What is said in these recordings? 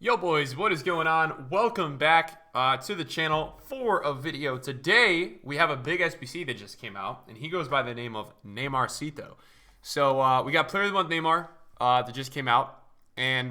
Yo boys, what is going on? Welcome back to the channel for a video. Today we have a big SBC that just came out, and he goes by the name of Neymarcito. So we got Player of the Month Neymar that just came out, and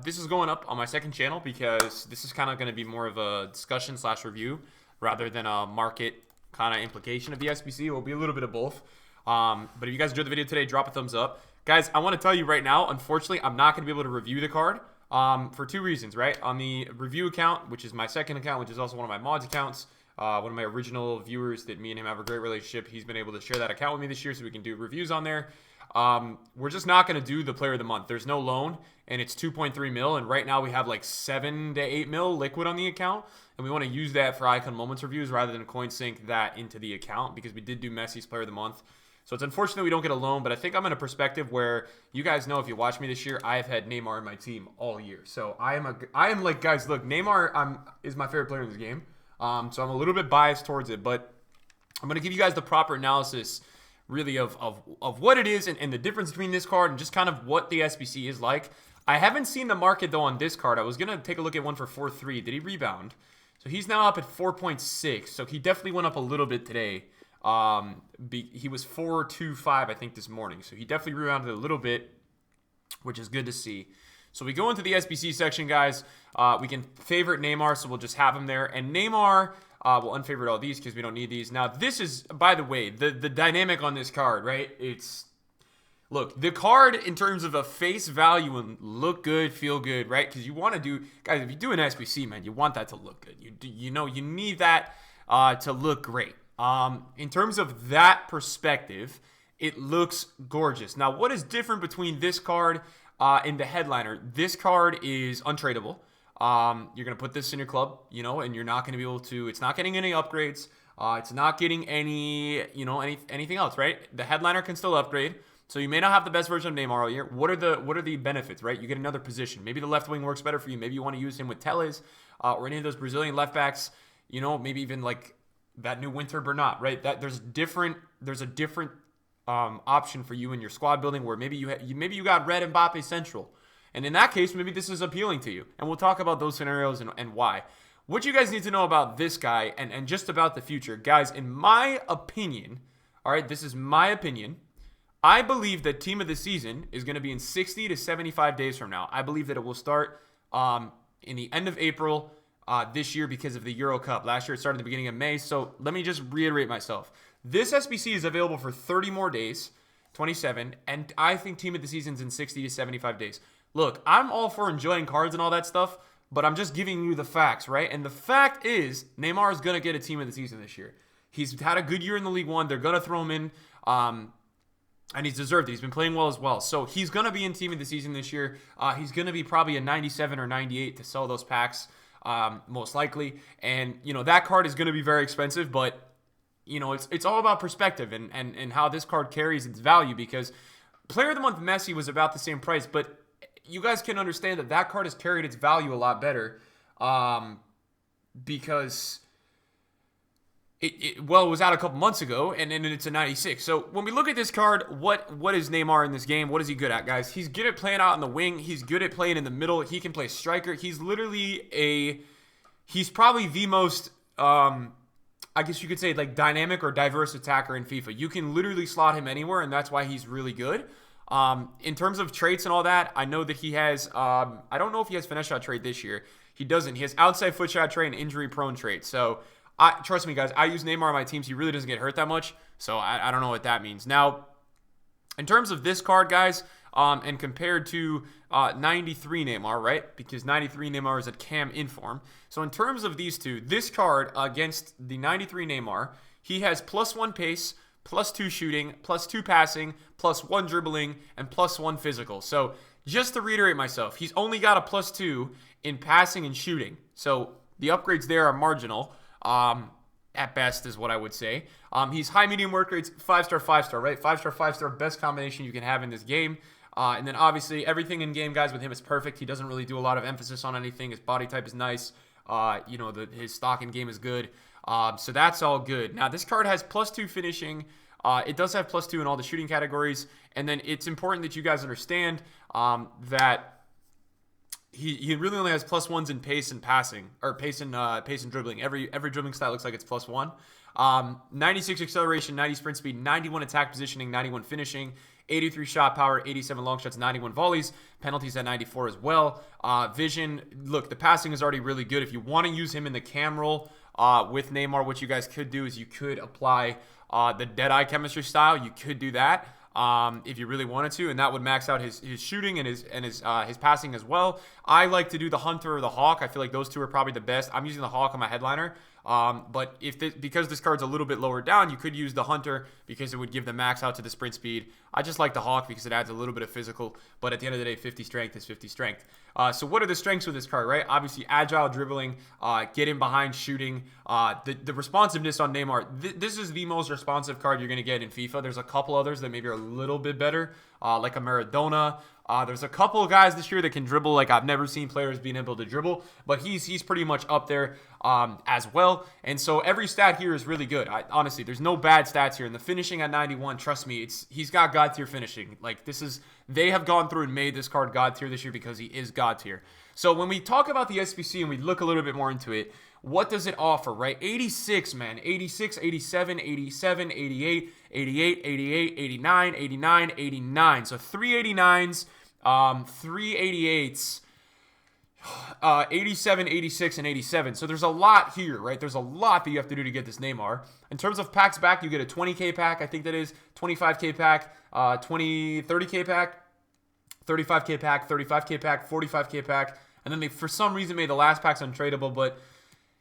this is going up on my second channel because this is kind of going to be more of a discussion / review rather than a market kind of implication of the SBC. It will be a little bit of both. But if you guys enjoyed the video today, drop a thumbs up. Guys, I want to tell you right now, unfortunately, I'm not going to be able to review the card. For two reasons, right? On the review account, which is my second account, which is also one of my mods accounts, one of my original viewers that me and him have a great relationship, he's been able to share that account with me this year so we can do reviews on there. We're just not going to do the player of the month. There's no loan, and it's 2.3 mil, and right now we have like 7 to 8 mil liquid on the account, and we want to use that for Icon Moments reviews rather than coin sync that into the account because we did do Messi's player of the month. So it's unfortunate we don't get a loan, but I think I'm in a perspective where you guys know if you watch me this year, I have had Neymar in my team all year. So I am like, guys, look, Neymar is my favorite player in this game. So I'm a little bit biased towards it, but I'm going to give you guys the proper analysis really of what it is and the difference between this card and just kind of what the SBC is like. I haven't seen the market, though, on this card. I was going to take a look at one for 4.3. Did he rebound? So he's now up at 4.6. So he definitely went up a little bit today. He was 4.25, I think, this morning. So he definitely rebounded a little bit, which is good to see. So we go into the SBC section, guys. We can favorite Neymar, so we'll just have him there. And Neymar, we'll unfavorite all these because we don't need these. Now, this is, by the way, the dynamic on this card, right? Look, the card in terms of a face value and look good, feel good, right? Because you want to do, guys, if you do an SBC, man, you want that to look good. You need that to look great. In terms of that perspective, it looks gorgeous. Now, what is different between this card and the headliner? This card is untradeable. You're going to put this in your club, and you're not going to be able to, it's not getting any upgrades. It's not getting any, anything else, right? The headliner can still upgrade. So you may not have the best version of Neymar all year. What are the benefits, right? You get another position. Maybe the left wing works better for you. Maybe you want to use him with Teles or any of those Brazilian left backs, maybe even like that new Winter Bernat, right? There's a different option for you in your squad building where maybe you got Red Mbappe central, and in that case maybe this is appealing to you, and we'll talk about those scenarios and why. What you guys need to know about this guy and just about the future, guys, in my opinion, all right, this is my opinion. I believe that team of the season is going to be in 60 to 75 days from now. I believe that it will start in the end of April. This year because of the Euro Cup. Last year it started at the beginning of May. So let me just reiterate myself. This SBC is available for 30 more days, 27, and I think team of the season's in 60 to 75 days. Look, I'm all for enjoying cards and all that stuff, but I'm just giving you the facts, right? And the fact is Neymar is going to get a team of the season this year. He's had a good year in the League One. They're going to throw him in, and he's deserved it. He's been playing well as well. So he's going to be in team of the season this year. He's going to be probably a 97 or 98 to sell those packs. Most likely, and that card is going to be very expensive, but it's all about perspective and how this card carries its value, because Player of the Month Messi was about the same price, but you guys can understand that card has carried its value a lot better, because it was out a couple months ago, and it's a 96. So when we look at this card, what is Neymar in this game? What is he good at, guys? He's good at playing out in the wing. He's good at playing in the middle. He can play striker. He's literally he's probably the most, I guess you could say, like, dynamic or diverse attacker in FIFA. You can literally slot him anywhere, and that's why he's really good. In terms of traits and all that, I know that he has, I don't know if he has finesse shot trait this year. He doesn't. He has outside foot shot trait and injury prone trait. So trust me, guys, I use Neymar on my teams. He really doesn't get hurt that much, so I don't know what that means. Now, in terms of this card, guys, and compared to 93 Neymar, right? Because 93 Neymar is at cam inform. So in terms of these two, this card against the 93 Neymar, he has +1 pace, +2 shooting, +2 passing, +1 dribbling, and +1 physical. So just to reiterate myself, he's only got a +2 in passing and shooting. So the upgrades there are marginal. At best is what I would say. He's high medium work rates, 5-star, 5-star, right? 5-star, 5-star, best combination you can have in this game. And then obviously everything in game, guys, with him is perfect. He doesn't really do a lot of emphasis on anything. His body type is nice. His stock in game is good. So that's all good. Now this card has +2 finishing. It does have +2 in all the shooting categories. And then it's important that you guys understand that he really only has +1s in pace and passing, or pace and dribbling. Every dribbling stat looks like it's +1. 96 acceleration, 90 sprint speed, 91 attack positioning, 91 finishing, 83 shot power, 87 long shots, 91 volleys, penalties at 94 as well. Vision, look, the passing is already really good. If you want to use him in the cam role with Neymar, what you guys could do is you could apply the Deadeye chemistry style. You could do that. If you really wanted to, and that would max out his shooting and his passing as well. I like to do the Hunter or the Hawk. I feel like those two are probably the best. I'm using the Hawk on my headliner. But because this card's a little bit lower down, you could use the Hunter because it would give the max out to the sprint speed. I just like the Hawk because it adds a little bit of physical, but at the end of the day, 50 strength is 50 strength. So what are the strengths with this card, right? Obviously, agile dribbling, get in behind shooting, the responsiveness on Neymar. This is the most responsive card you're going to get in FIFA. There's a couple others that maybe are a little bit better, like a Maradona. There's a couple of guys this year that can dribble like I've never seen players being able to dribble, but he's pretty much up there as well. And so every stat here is really good. Honestly, there's no bad stats here. And the finishing at 91, trust me, he's got God tier finishing. Like they have gone through and made this card God tier this year because he is God tier. So when we talk about the SBC and we look a little bit more into it, what does it offer, right? 86, man. 86, 87, 87, 88, 88, 88, 89, 89, 89. So 389s, 388s, 87, 86, and 87. So there's a lot here, right? There's a lot that you have to do to get this Neymar. In terms of packs back, you get a 20K pack, I think that is, 25K pack, 30K pack, 35K pack, 35K pack, 45K pack, and then they, for some reason, made the last packs untradeable, but,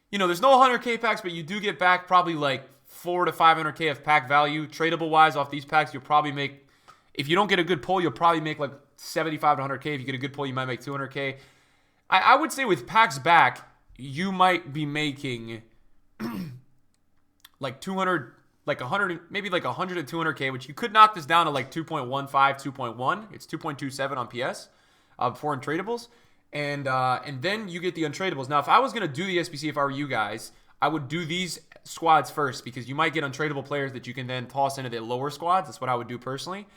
you know, there's no 100K packs, but you do get back probably like 400 to 500K of pack value. Tradable-wise, off these packs, you'll probably make, if you don't get a good pull, you'll probably make like 75 to 100K. If you get a good pull, you might make 200K. I would say with packs back, you might be making like 200, like 100, maybe like 100 to 200K, which you could knock this down to like 2.15, 2.1. It's 2.27 on PS for untradables. And then you get the untradables. Now, if I was going to do the SBC, if I were you guys, I would do these squads first because you might get untradable players that you can then toss into the lower squads. That's what I would do personally.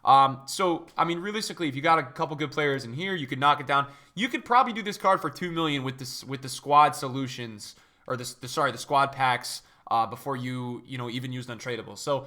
So, I mean, realistically, if you got a couple good players in here, you could knock it down. You could probably do this card for 2 million with the squad solutions, or the squad packs, before you even use untradables. So,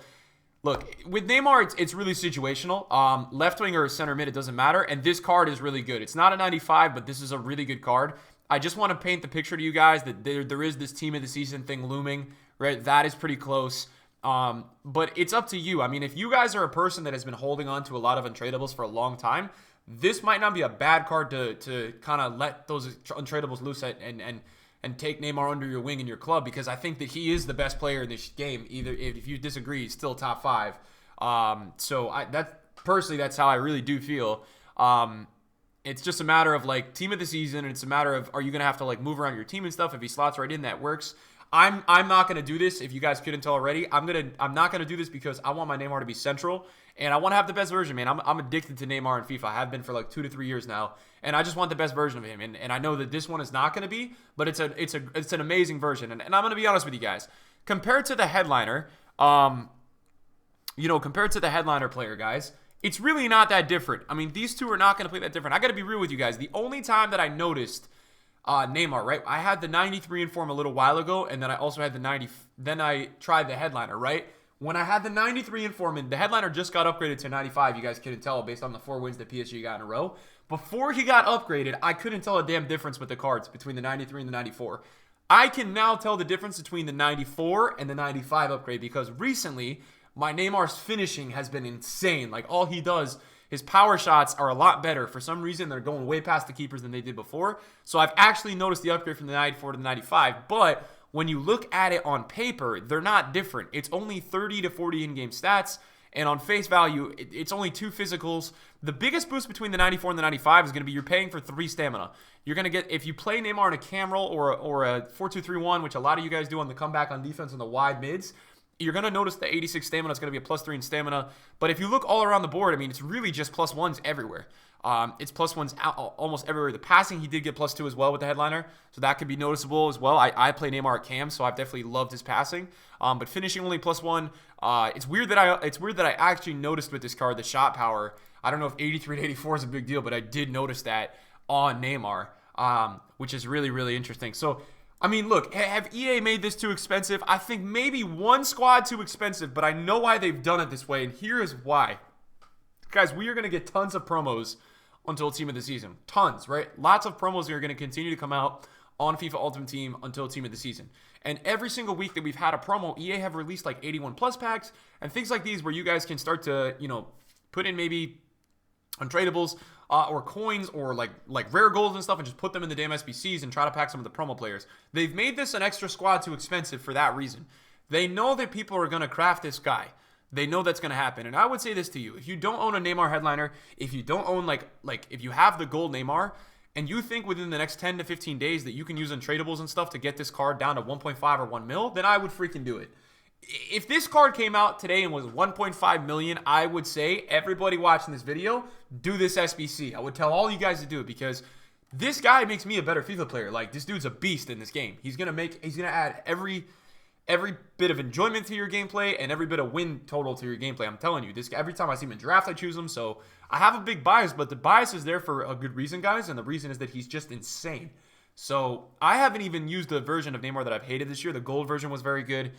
look, with Neymar, it's really situational. Left wing or center mid, it doesn't matter. And this card is really good. It's not a 95, but this is a really good card. I just want to paint the picture to you guys that there is this team of the season thing looming, right? That is pretty close. But it's up to you. I mean, if you guys are a person that has been holding on to a lot of untradables for a long time, this might not be a bad card to kind of let those untradables loose and take Neymar under your wing in your club, because I think that he is the best player in this game. Either if you disagree, he's still top 5. So that's how I really do feel. It's just a matter of like team of the season, and it's a matter of, are you gonna have to like move around your team and stuff? If he slots right in, that works. I'm not gonna do this. If you guys couldn't tell already, I'm not gonna do this because I want my Neymar to be central, and I want to have the best version, man. I'm addicted to Neymar in FIFA. I have been for like 2 to 3 years now, and I just want the best version of him. And I know that this one is not gonna be, but it's an amazing version. And I'm gonna be honest with you guys, compared to the headliner, compared to the headliner player, guys, it's really not that different. I mean, these two are not gonna play that different. I gotta be real with you guys. The only time that I noticed Neymar, right? I had the 93 inform a little while ago, and then I also had the 90. Then I tried the headliner, right? When I had the 93 inform, and the headliner just got upgraded to 95. You guys couldn't tell based on the 4 wins that PSG got in a row. Before he got upgraded, I couldn't tell a damn difference with the cards between the 93 and the 94. I can now tell the difference between the 94 and the 95 upgrade because recently my Neymar's finishing has been insane. Like, all he does, his power shots are a lot better. For some reason, they're going way past the keepers than they did before. So I've actually noticed the upgrade from the 94 to the 95. But when you look at it on paper, they're not different. It's only 30 to 40 in-game stats. And on face value, it's only 2 physicals. The biggest boost between the 94 and the 95 is going to be you're paying for 3 stamina. You're going to get, if you play Neymar in a cam roll or a 4-2-3-1, which a lot of you guys do on the comeback on defense on the wide mids, you're going to notice the 86 stamina is going to be a +3 in stamina. But if you look all around the board, I mean, it's really just +1s everywhere. It's +1s almost everywhere. The passing, he did get +2 as well with the headliner, so that could be noticeable as well. I play Neymar at cam, so I've definitely loved his passing. But finishing only +1. It's weird that I actually noticed with this card the shot power. I don't know if 83 to 84 is a big deal, but I did notice that. on Neymar, which is really, really interesting. So, I mean, look, have EA made this too expensive? I think maybe one squad too expensive, but I know why they've done it this way, and here is why. Guys, we are going to get tons of promos until Team of the Season. Tons, right? Lots of promos are going to continue to come out on FIFA Ultimate Team until Team of the Season. And every single week that we've had a promo, EA have released like 81 plus packs and things like these where you guys can start to, you know, put in maybe untradables or coins or like rare golds and stuff and just put them in the damn SBCs and try to pack some of the promo players. They've made this an extra squad too expensive for that reason. They know that people are going to craft this guy. They know that's going to happen. And I would say this to you. If you don't own a Neymar headliner, if you don't own like if you have the gold Neymar and you think within the next 10 to 15 days that you can use untradables and stuff to get this card down to 1.5 or 1 mil, then I would freaking do it. If this card came out today and was 1.5 million, I would say everybody watching this video, do this SBC. I would tell all you guys to do it because this guy makes me a better FIFA player. Like, this dude's a beast in this game. He's gonna add every bit of enjoyment to your gameplay and every bit of win total to your gameplay. I'm telling you, this every time I see him in draft, I choose him. So I have a big bias, but the bias is there for a good reason, guys, and the reason is that he's just insane. So I haven't even used the version of Neymar that I've hated this year. The gold version was very good.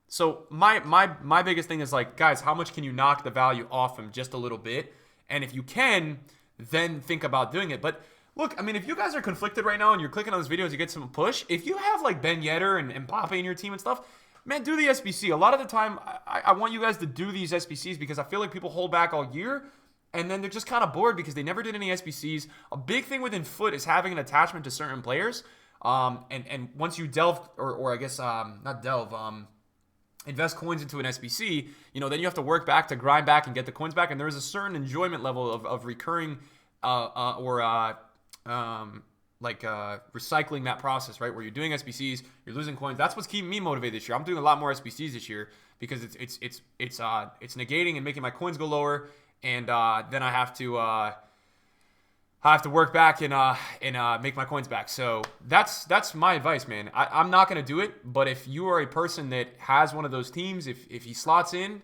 So my biggest thing is like, guys, how much can you knock the value off him just a little bit? And if you can, then think about doing it. But look, I mean, if you guys are conflicted right now and you're clicking on this video to get some push, if you have like Ben Yedder and Mbappe in your team and stuff, man, do the SBC. A lot of the time, I want you guys to do these SBCs because I feel like people hold back all year and then they're just kind of bored because they never did any SBCs. A big thing within FUT is having an attachment to certain players. And once you delve, or I guess not delve, invest coins into an SBC, you know, then you have to work back to grind back and get the coins back. And there is a certain enjoyment level of recurring recycling that process, right? Where you're doing SBCs, you're losing coins. That's what's keeping me motivated this year. I'm doing a lot more SBCs this year because it's negating and making my coins go lower, and then I have to work back and make my coins back. So that's my advice, man. I'm not gonna do it, but if you are a person that has one of those teams, if he slots in,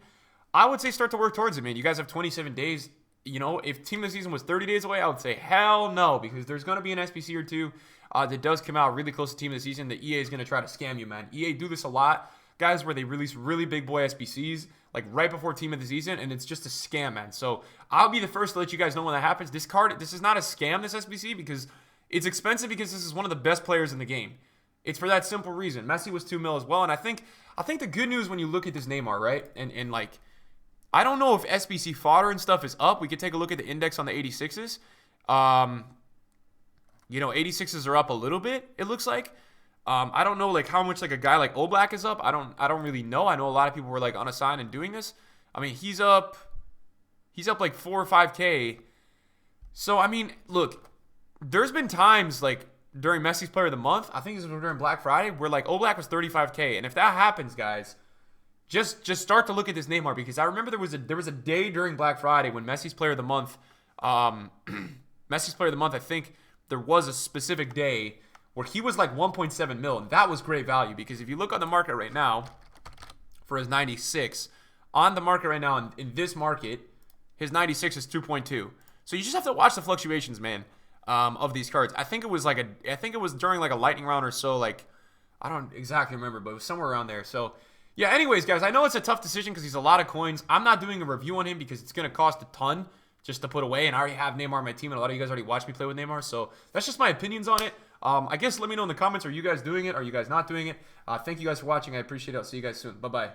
I would say start to work towards it, man. You guys have 27 days. You know, if Team of the Season was 30 days away, I would say hell no, because there's going to be an SBC or two that does come out really close to Team of the Season that EA is going to try to scam you, man. EA do this a lot, guys, where they release really big boy SBCs like right before Team of the Season, and it's just a scam, man. So I'll be the first to let you guys know when that happens. This is not a scam, this SBC, because it's expensive because this is one of the best players in the game. It's for that simple reason. Messi was 2 mil as well, and I think the good news when you look at this Neymar, right, and like, I don't know if SBC fodder and stuff is up. We could take a look at the index on the 86s. You know, 86s are up a little bit, it looks like. I don't know like how much like a guy like Oblak is up. I don't really know. I know a lot of people were like unassigned and doing this. I mean, he's up like 4 or 5K. So I mean, look, there's been times like during Messi's Player of the Month, I think it was during Black Friday, where like Oblak was 35K. And if that happens, guys, Just start to look at this Neymar, because I remember there was a day during Black Friday when Messi's Player of the Month, I think there was a specific day where he was like 1.7 mil, and that was great value, because if you look on the market right now for his 96, on the market right now in this market, his 96 is 2.2. So you just have to watch the fluctuations, man, of these cards. I think it was during like a lightning round or so, like I don't exactly remember, but it was somewhere around there. So yeah, anyways, guys, I know it's a tough decision because he's a lot of coins. I'm not doing a review on him because it's going to cost a ton just to put away, and I already have Neymar on my team, and a lot of you guys already watched me play with Neymar, so that's just my opinions on it. I guess let me know in the comments, are you guys doing it? Are you guys not doing it? Thank you guys for watching. I appreciate it. I'll see you guys soon. Bye-bye.